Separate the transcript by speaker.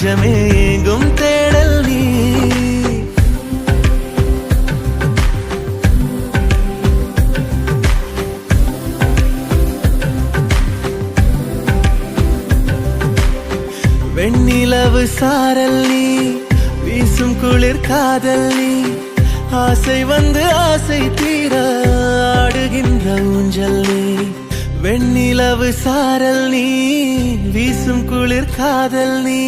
Speaker 1: நெஞ்சமே எங்கும் தேடல் நீ. வெண்ணிலவு சாரல் நீ, வீசும் குளிர் காதல் நீ, ஆசை வந்து ஆசை தீர ஆடுகின்ற ஊஞ்சல் நீ. வெண்ணிலவு சாரல் நீ, வீசும் குளிர் காதல் நீ,